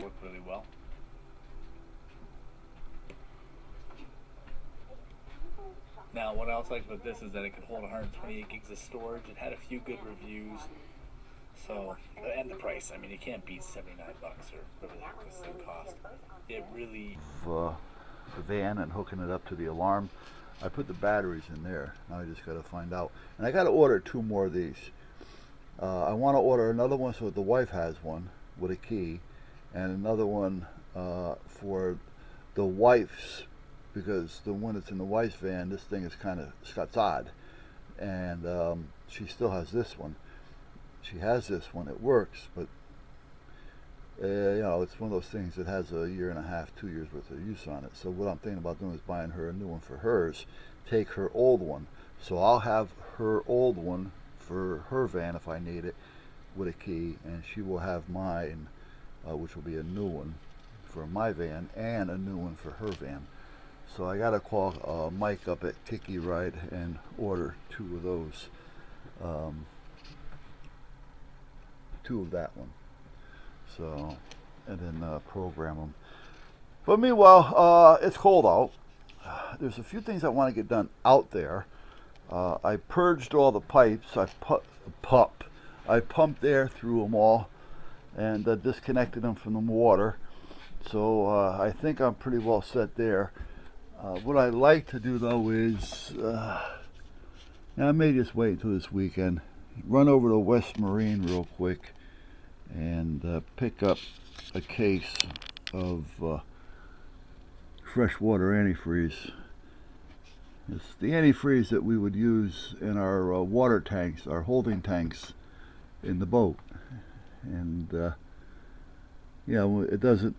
work really well. Now, what I also like about this is that it can hold 128 gigs of storage. It had a few good reviews, so and the price. I mean, you can't beat 79 bucks or whatever this thing cost. It really. The van and hooking it up to the alarm. I put the batteries in there. Now I just got to find out. And I got to order 2 more of these. I want to order another one so the wife has one with a key, and another one for the wife's, because the one that's in the wife's van, this thing is kind of Scott's odd, and she still has this one. She has this one. It works, but you know, it's one of those things that has a 1.5 years, 2 years worth of use on it. So what I'm thinking about doing is buying her a new one for hers, take her old one. So I'll have her old one for her van if I need it with a key, and she will have mine, which will be a new one for my van and a new one for her van. So I gotta call Mike up at Kiki Ride and order 2 of those, 2 of that one. So, and then program them. But meanwhile, it's cold out. There's a few things I want to get done out there. I purged all the pipes. I pumped air through them all and disconnected them from the water. So I think I'm pretty well set there. What I'd like to do though is, I may just wait until this weekend, run over to West Marine real quick and pick up a case of freshwater antifreeze. It's the antifreeze that we would use in our water tanks, our holding tanks in the boat. And yeah, it doesn't,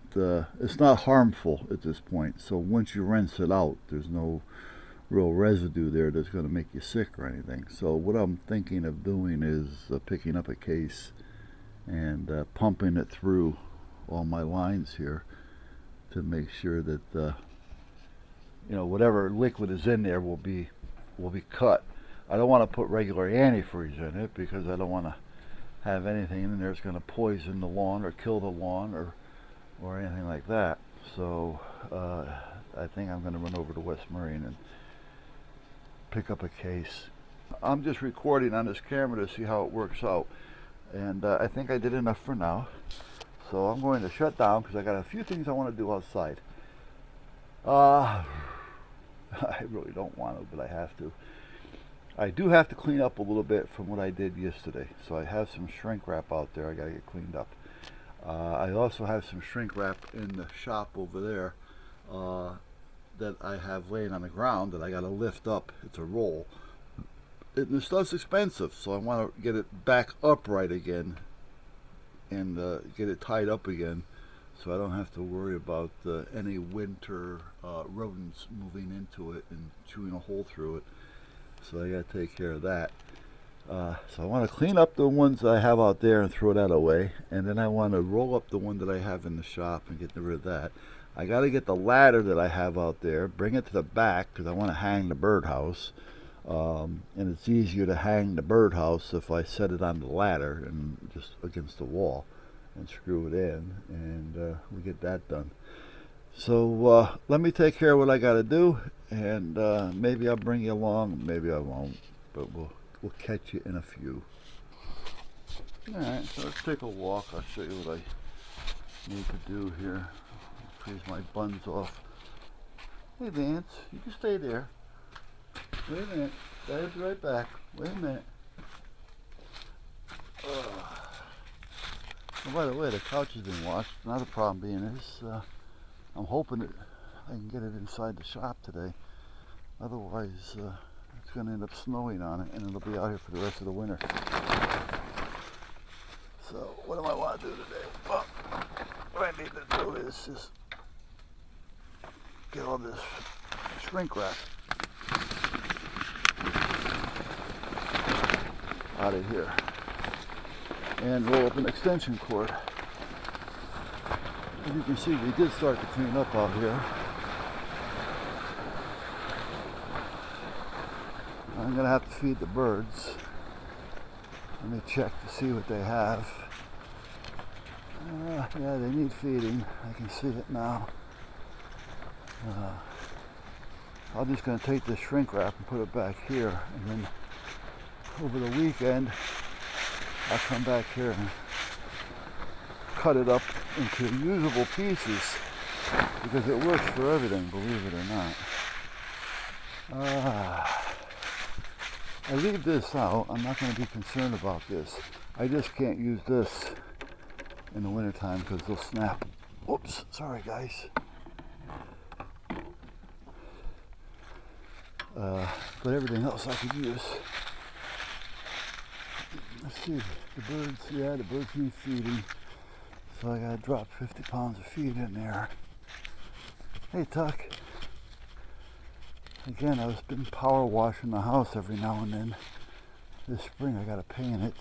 it's not harmful at this point. So once you rinse it out, there's no real residue there that's going to make you sick or anything. So what I'm thinking of doing is picking up a case and pumping it through all my lines here to make sure that you know, whatever liquid is in there will be cut. I don't want to put regular antifreeze in it because I don't want to have anything in there that's going to poison the lawn or kill the lawn or anything like that. So I think I'm going to run over to West Marine and pick up a case. I'm just recording on this camera to see how it works out, and I think I did enough for now. So I'm going to shut down because I got a few things I want to do outside. I really don't want to, but I have to. I do have to clean up a little bit from what I did yesterday. So I have some shrink wrap out there I got to get cleaned up. I also have some shrink wrap in the shop over there that I have laying on the ground that I got to lift up. It's a roll. The stuff's expensive, so I want to get it back upright again and get it tied up again, so I don't have to worry about any winter rodents moving into it and chewing a hole through it. So I got to take care of that. So I want to clean up the ones I have out there and throw that away, and then I want to roll up the one that I have in the shop and get rid of that. I got to get the ladder that I have out there, bring it to the back because I want to hang the birdhouse. And it's easier to hang the birdhouse if I set it on the ladder and just against the wall and screw it in, and we get that done. So let me take care of what I got to do, and maybe I'll bring you along, maybe I won't, but we'll catch you in a few. Alright, so let's take a walk. I'll show you what I need to do here. Freeze my buns off. Hey Vance, you can stay there. Wait a minute, Daddy'll be right back. Wait a minute. Oh, by the way, the couch has been washed. Another problem being is, I'm hoping that I can get it inside the shop today. Otherwise, it's going to end up snowing on it, and it'll be out here for the rest of the winter. So, what do I want to do today? Well, what I need to do is just get all this shrink wrap out of here and roll up an extension cord. As you can see, we did start to clean up out here. I'm gonna have to feed the birds. Let me check to see what they have. Yeah, they need feeding. I can see it now. I'm just going to take this shrink wrap and put it back here, and then over the weekend I'll come back here and cut it up into usable pieces, because it works for everything, believe it or not. I leave this out. I'm not going to be concerned about this. I just can't use this in the wintertime because they'll snap. Oops, sorry guys. But everything else I could use. Let's see, the birds, yeah, the birds need feeding. So I gotta drop 50 pounds of feed in there. Hey Tuck. Again, I've been power washing the house every now and then. This spring I gotta paint it.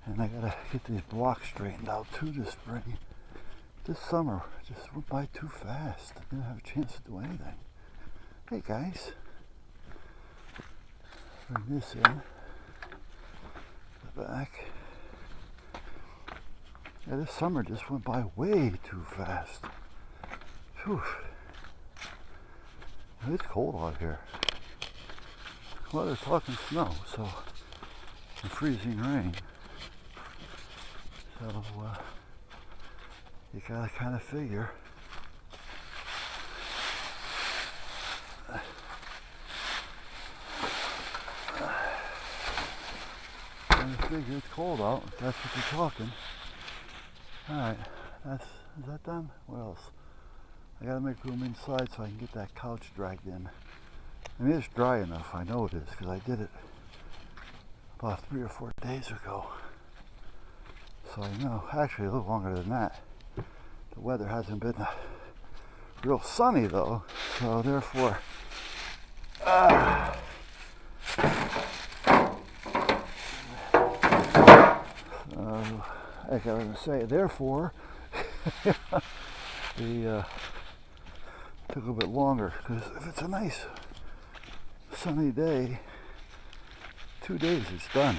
And I gotta get these blocks straightened out too this spring. This summer just went by too fast. I didn't have a chance to do anything. Hey guys. Bring this in. The back. Yeah, this summer just went by way too fast. Whew. It's cold out here. Well, they're talking snow, so, and freezing rain. So, you gotta kind of figure. It's cold out, if that's what you're talking. Alright, is that done? What else? I gotta make room inside so I can get that couch dragged in. I mean, it's dry enough, I know it is, because I did it about 3 or 4 days ago. So I know, actually a little longer than that. The weather hasn't been real sunny though, so therefore, like I was going to say, therefore, the took a little bit longer, because if it's a nice sunny day, 2 days it's done.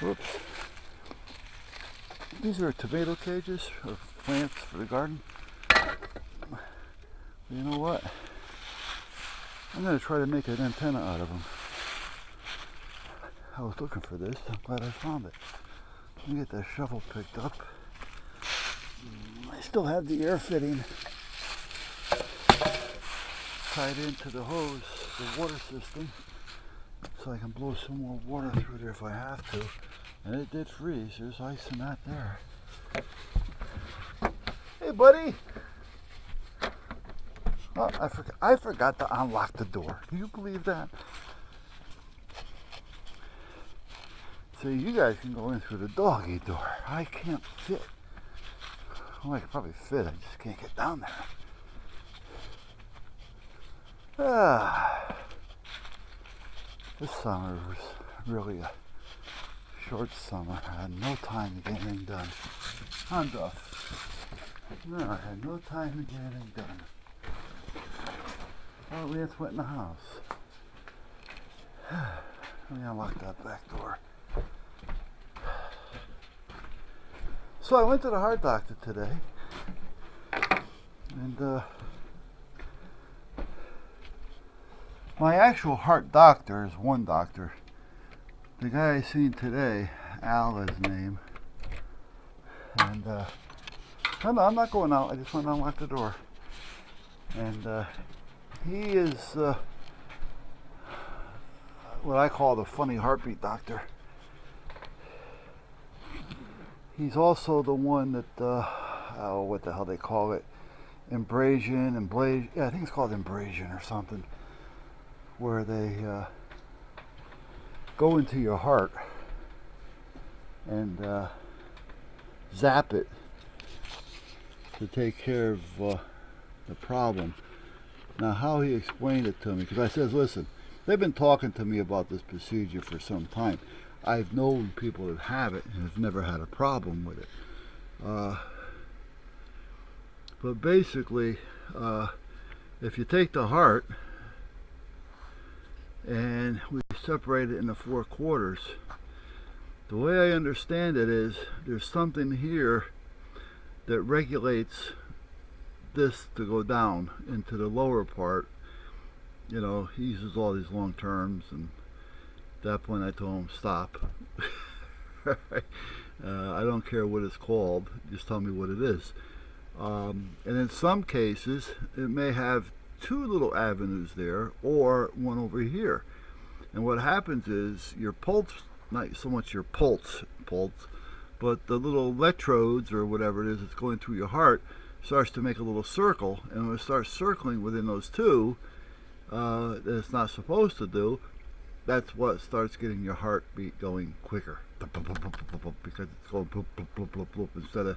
Whoops. These are tomato cages, or plants for the garden. You know what? I'm going to try to make an antenna out of them. I was looking for this. I'm glad I found it. Let me get that shovel picked up. I still have the air fitting tied into the hose, the water system, so I can blow some more water through there if I have to. And it did freeze. There's ice in that there. Hey, buddy. Oh, I forgot to unlock the door. Do you believe that? So you guys can go in through the doggy door. I can't fit. Well, I could probably fit. I just can't get down there. This summer was really a short summer. I had no time to get anything done. I'm off. No, I had no time to get anything done. Oh, Lance went in the house. Let me unlock that back door. So I went to the heart doctor today, and my actual heart doctor is one doctor. The guy I seen today, Al is his name, and no, I'm not going out. I just want to unlock the door. And he is what I call the funny heartbeat doctor. He's also the one that, what the hell they call it, abrasion, yeah, I think it's called abrasion or something, where they go into your heart and zap it to take care of the problem. Now, how he explained it to me, because I says, listen, they've been talking to me about this procedure for some time. I've known people that have it and have never had a problem with it. But basically, if you take the heart and we separate it into 4 quarters, The way I understand it is there's something here that regulates this to go down into the lower part. You know, he uses all these long terms, and at that point I told him stop. I don't care what it's called, just tell me what it is. And in some cases, it may have two little avenues there or one over here. And what happens is your pulse, not so much your pulse, but the little electrodes or whatever it is that's going through your heart starts to make a little circle. And when it starts circling within those two, that it's not supposed to do, that's what starts getting your heartbeat going quicker. Because it's going bloop, bloop, bloop, bloop, bloop, instead of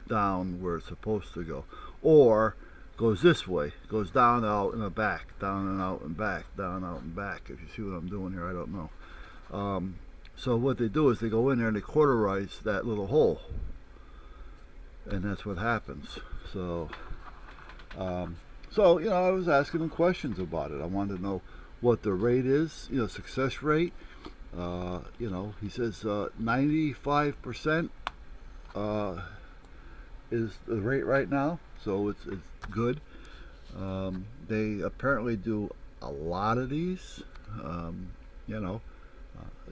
down where it's supposed to go. Or goes this way, goes down, out, and back, down and out and back, down, out, and back. If you see what I'm doing here, I don't know. So what they do is they go in there and they cauterize that little hole. And that's what happens. So, you know, I was asking him questions about it. I wanted to know what the rate is, you know, success rate. You know, he says 95% is the rate right now, so it's good. They apparently do a lot of these. You know,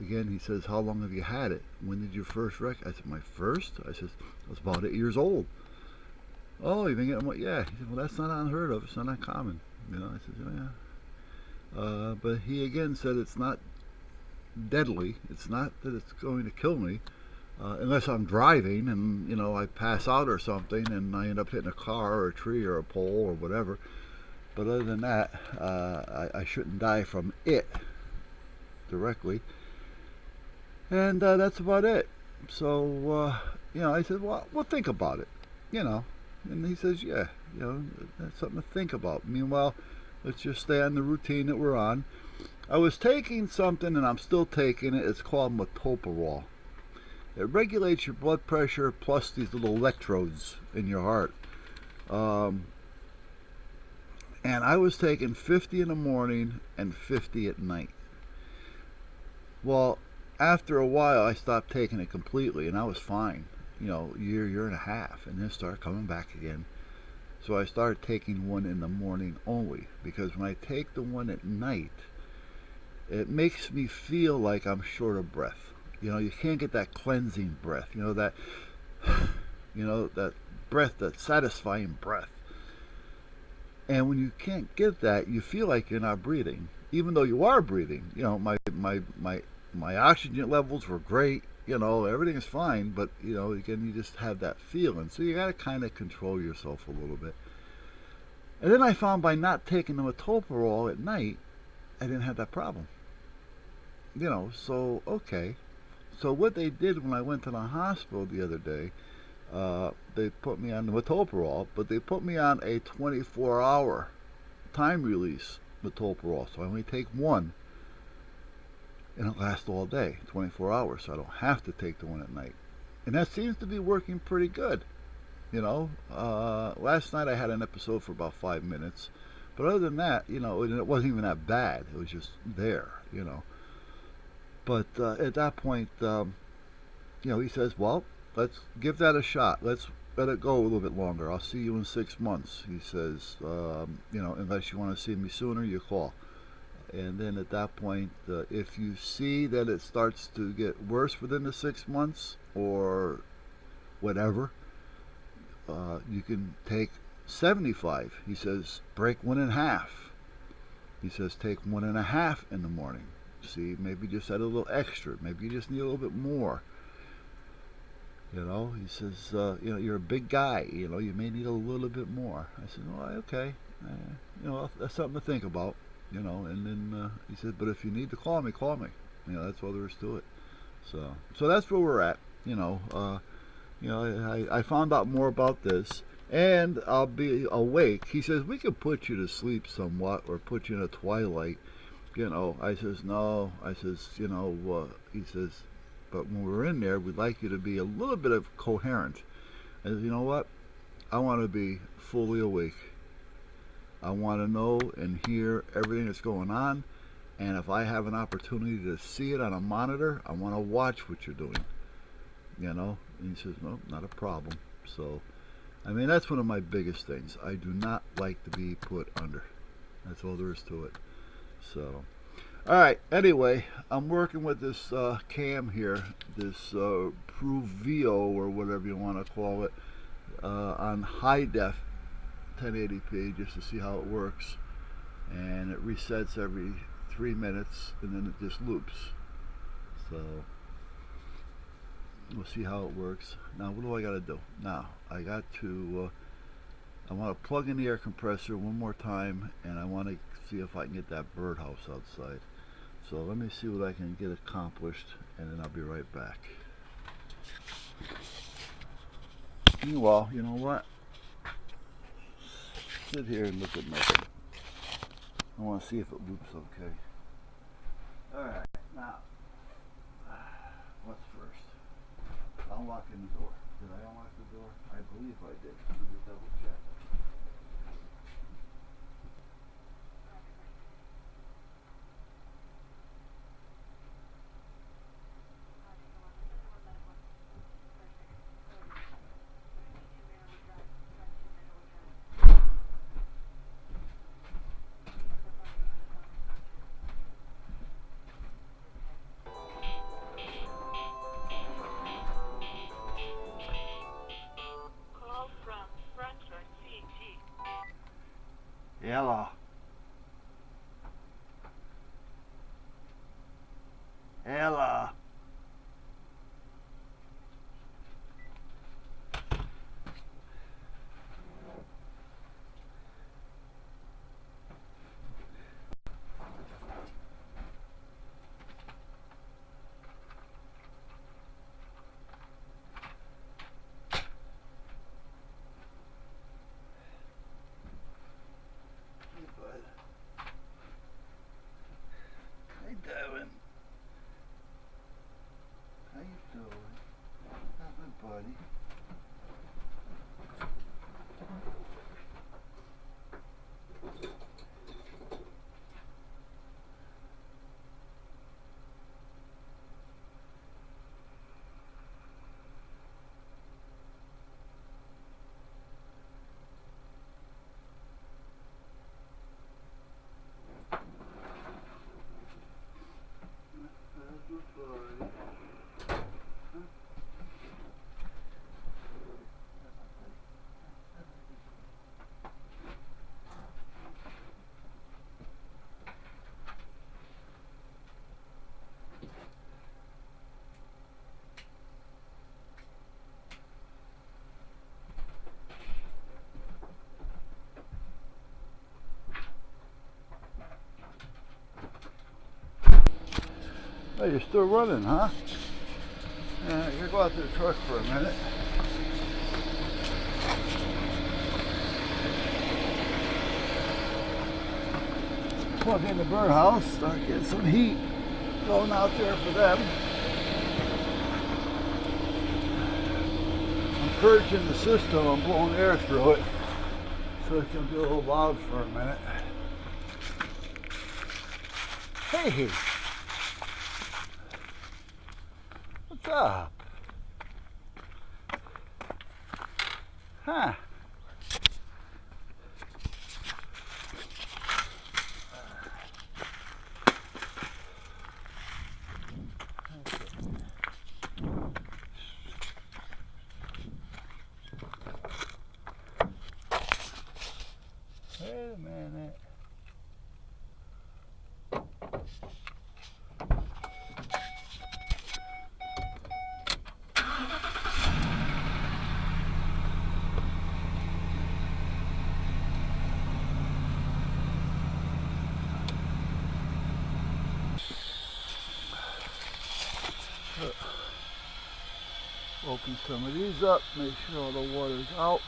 again, he says, how long have you had it? When did you first I said, my first? I said, I was about 8 years old. Oh, you've been getting what? Yeah. He said, well, that's not unheard of. It's not uncommon. You know, I said, oh, yeah. But he again said it's not deadly. It's not that it's going to kill me. Unless I'm driving and, you know, I pass out or something and I end up hitting a car or a tree or a pole or whatever. But other than that, I shouldn't die from it directly. And that's about it. So, you know, I said, well, think about it, you know. And he says, yeah, you know, that's something to think about. Meanwhile, let's just stay on the routine that we're on. I was taking something, and I'm still taking it. It's called metoprolol. It regulates your blood pressure plus these little electrodes in your heart. And I was taking 50 in the morning and 50 at night. Well, after a while, I stopped taking it completely, and I was fine. You know, year and a half, and then it started coming back again. So I started taking one in the morning only, because when I take the one at night, it makes me feel like I'm short of breath. You know, you can't get that cleansing breath. You know, that breath, that satisfying breath. And when you can't get that, you feel like you're not breathing, even though you are breathing. You know, my oxygen levels were great. You know, everything is fine, but you know, again, you just have that feeling. So you got to kind of control yourself a little bit. And then I found by not taking the metoprolol at night, I didn't have that problem. You know, so okay. So what they did when I went to the hospital the other day, they put me on the metoprolol, but they put me on a 24-hour time release metoprolol. So I only take one, and it lasts all day, 24 hours. So I don't have to take the one at night, and that seems to be working pretty good. You know, last night I had an episode for about 5 minutes, but other than that, you know, it wasn't even that bad. It was just there, you know. But at that point, you know, he says, well, let's give that a shot. Let's let it go a little bit longer. I'll see you in 6 months. He says, you know, unless you want to see me sooner, you call. And then at that point, if you see that it starts to get worse within the 6 months or whatever, you can take 75. He says, break one in half. He says, take 1.5 in the morning. See, maybe just add a little extra. Maybe you just need a little bit more. You know, he says, you know, you're a big guy. You know, you may need a little bit more. I said, well, okay. You know, that's something to think about. You know, and then he said, but if you need to call me, call me. You know, that's all there is to it. So that's where we're at. You know, I found out more about this, and I'll be awake. He says, we could put you to sleep somewhat or put you in a twilight. You know, I says, no. I says, you know, he says, but when we're in there, we'd like you to be a little bit of coherent. I said, you know what? I want to be fully awake. I want to know and hear everything that's going on. And if I have an opportunity to see it on a monitor, I want to watch what you're doing. You know? And he says, no, not a problem. So, I mean, that's one of my biggest things. I do not like to be put under. That's all there is to it. So, alright, anyway, I'm working with this cam here, this Pruveeo or whatever you want to call it, on high def 1080p just to see how it works. And it resets every 3 minutes and then it just loops. So we'll see how it works. Now what do I got to do? Now I got to I want to plug in the air compressor one more time, and I want to see if I can get that birdhouse outside. So let me see what I can get accomplished, and then I'll be right back. Meanwhile, you know what? Sit here and look at nothing. I want to see if it loops okay. Alright, now, what's first? Unlocking the door. Did I unlock the door? I believe I did. Let me double check. Ella. Ella. Hey, Devin. How you doing? How's my buddy? Oh, you're still running, huh? Yeah, you're gonna go out to the truck for a minute. Plug in the birdhouse, start getting some heat going out there for them. I'm purging the system, I'm blowing air through it so it can be a little loud for a minute. Hey! What's up? Huh? Wait a minute. Open some of these up, make sure all the water's out.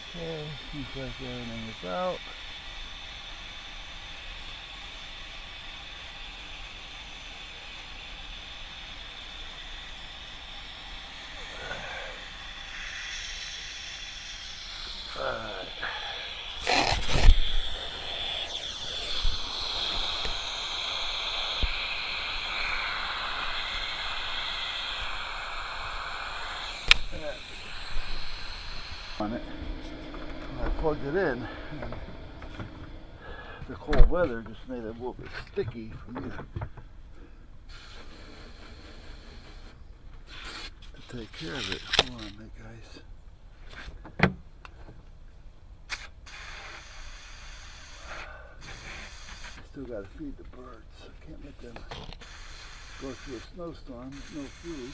Okay, seems like everything is out. on it. I plugged it in, and the cold weather just made it a little bit sticky for me to take care of it. Hold on a minute, guys. Still got to feed the birds. I can't let them go through a snowstorm with no food.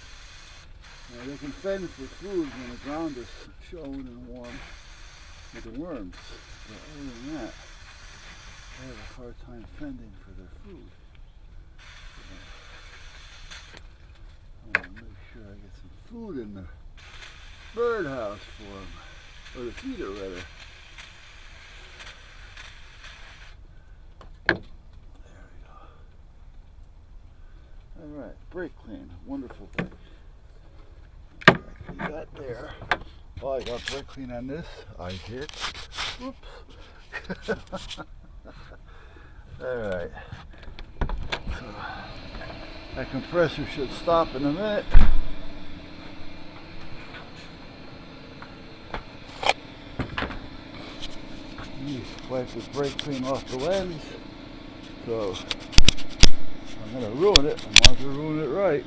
Now, they can fend for food when the ground is showing and warm with the worms. But other than that, they have a hard time fending for their food. I want to make sure I get some food in the birdhouse for them, or the feeder rather. There we go. Alright, brake clean, wonderful thing. I got there. Oh, I got brake clean on this. I hit. Oops. Alright. So, that compressor should stop in a minute. Wipe the brake clean off the lens. So, I'm going to ruin it. I might as well ruin it right.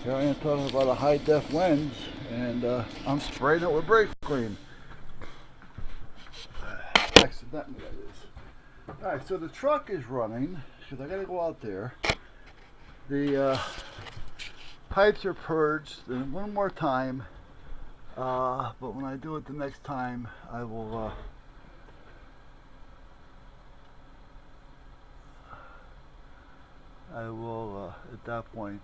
Here I am talking about a high def lens, and I'm spraying it with brake clean. Accidentally, that is. Alright, so the truck is running because I gotta go out there. The pipes are purged and one more time, but when I do it the next time, I will at that point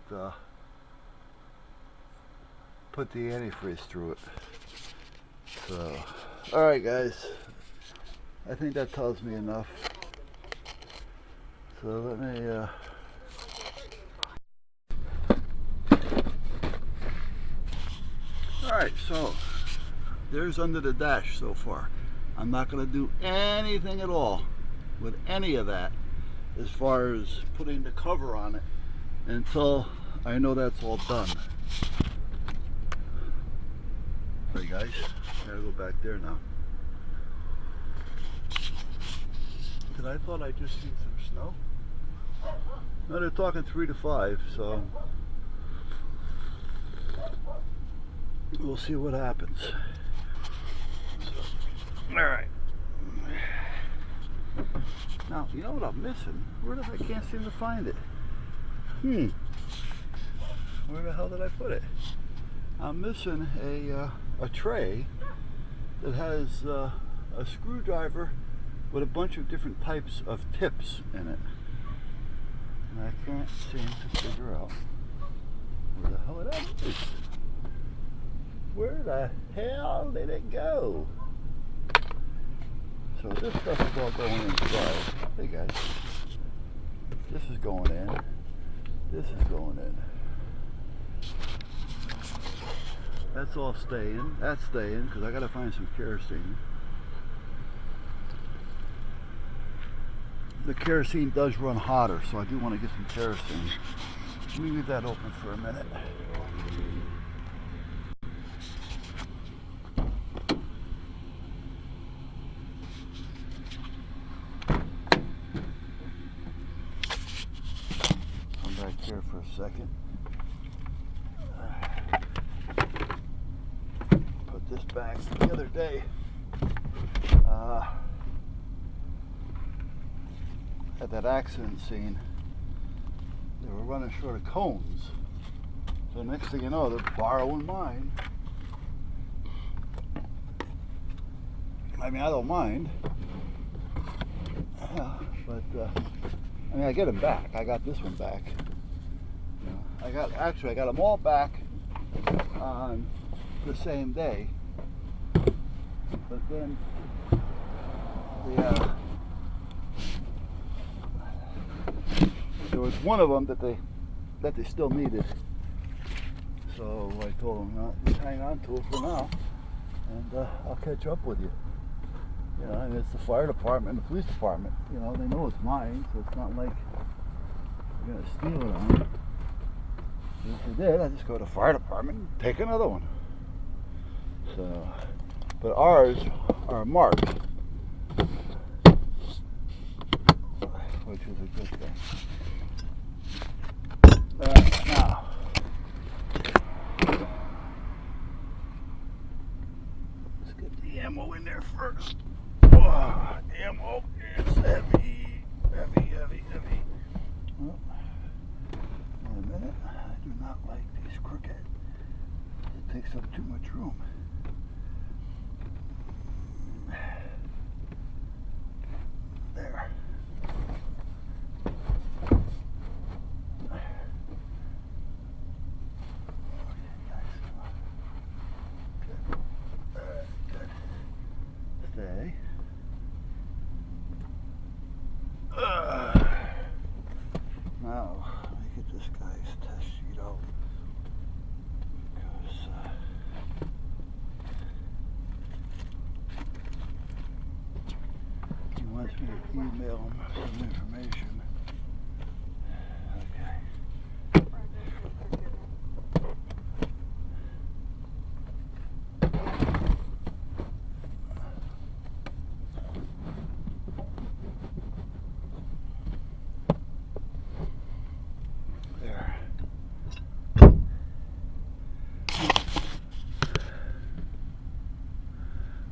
put the antifreeze through it. So, alright guys, I think that tells me enough. So let me alright, so there's under the dash so far. I'm not going to do anything at all with any of that as far as putting the cover on it until I know that's all done. Hey guys, gotta go back there now. I thought I just seen some snow. No, they're talking 3 to 5, so we'll see what happens. So, all right. Now, you know what I'm missing? I can't seem to find it. Where the hell did I put it? I'm missing a tray that has a screwdriver with a bunch of different types of tips in it. And I can't seem to figure out where the hell it is. Where the hell did it go? So this stuff is all going inside. Hey guys, this is going in. This is going in. That's all staying. That's staying because I gotta find some kerosene. The kerosene does run hotter, so I do want to get some kerosene. Let me leave that open for a minute. Come back here for a second. Put this back. The other day, at that accident scene, they were running short of cones. So next thing you know, they're borrowing mine. I mean, I don't mind. Yeah, but I mean, I get them back. I got this one back. You know, I got them all back on the same day. But then there was one of them that they still needed. So I told them, no, just hang on to it for now, and I'll catch up with you. You know, and it's the fire department and the police department. You know, they know it's mine, so it's not like you're gonna steal it on them. If you did, I just go to the fire department and take another one. So, but ours are marked, which is a good thing. Now, let's get the ammo in there first. Oh, ammo is heavy, heavy, heavy, heavy. Oh, wait a minute. I do not like these crooked. It takes up too much room. There. Stay. Now, let me get this guy's test sheet out. Because he wants me to email him some information. Okay. There.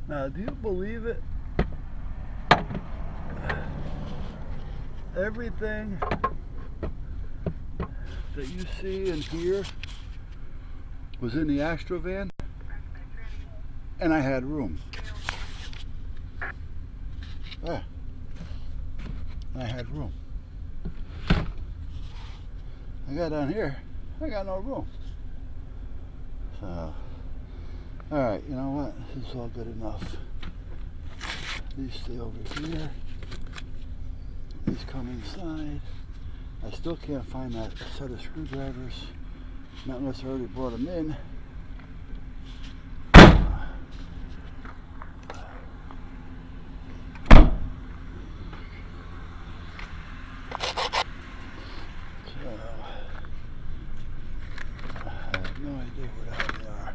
Now, do you believe it? Everything that you see and hear was in the Astrovan, and I had room. Ah, I had room. I got down here, I got no room. So, alright, you know what? This is all good enough. These stay over here. These come inside. I still can't find that set of screwdrivers. Not unless I already brought them in. So, I have no idea where the hell they are.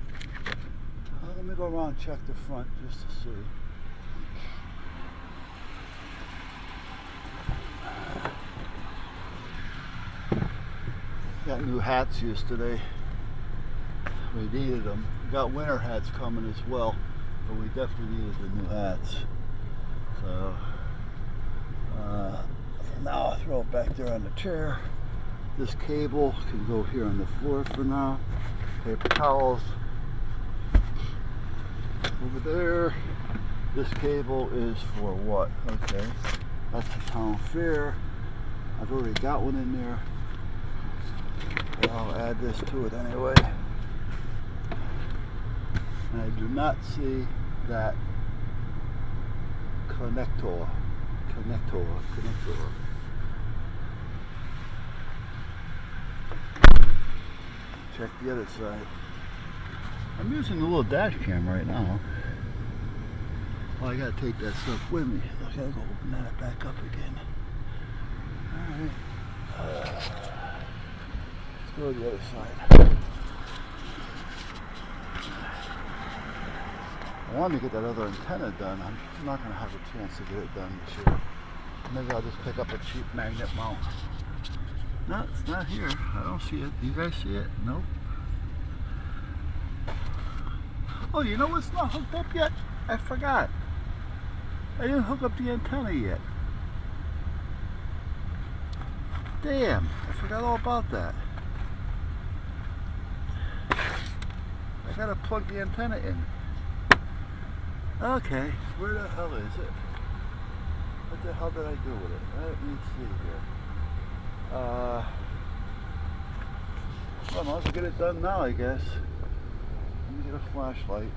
Well, let me go around and check the front just to see. Got new hats yesterday. We needed them. We got winter hats coming as well, but we definitely needed the new hats. So now I'll throw it back there on the chair. This cable can go here on the floor for now. Paper towels over there. This cable is for what? Okay, that's the town fair. I've already got one in there. I'll add this to it anyway. And I do not see that connector. Check the other side. I'm using the little dash cam right now. Well, I gotta take that stuff with me. I gotta go open that back up again. Alright. Go to the other side. I wanted to get that other antenna done. I'm not going to have a chance to get it done this year. Maybe I'll just pick up a cheap magnet mount. No, it's not here. I don't see it. Do you guys see it? Nope. Oh, you know what's not hooked up yet? I forgot. I didn't hook up the antenna yet. Damn, I forgot all about that. I gotta plug the antenna in. Okay, where the hell is it? What the hell did I do with it? Let me see here. Well, I might as well get it done now, I guess. Let me get a flashlight.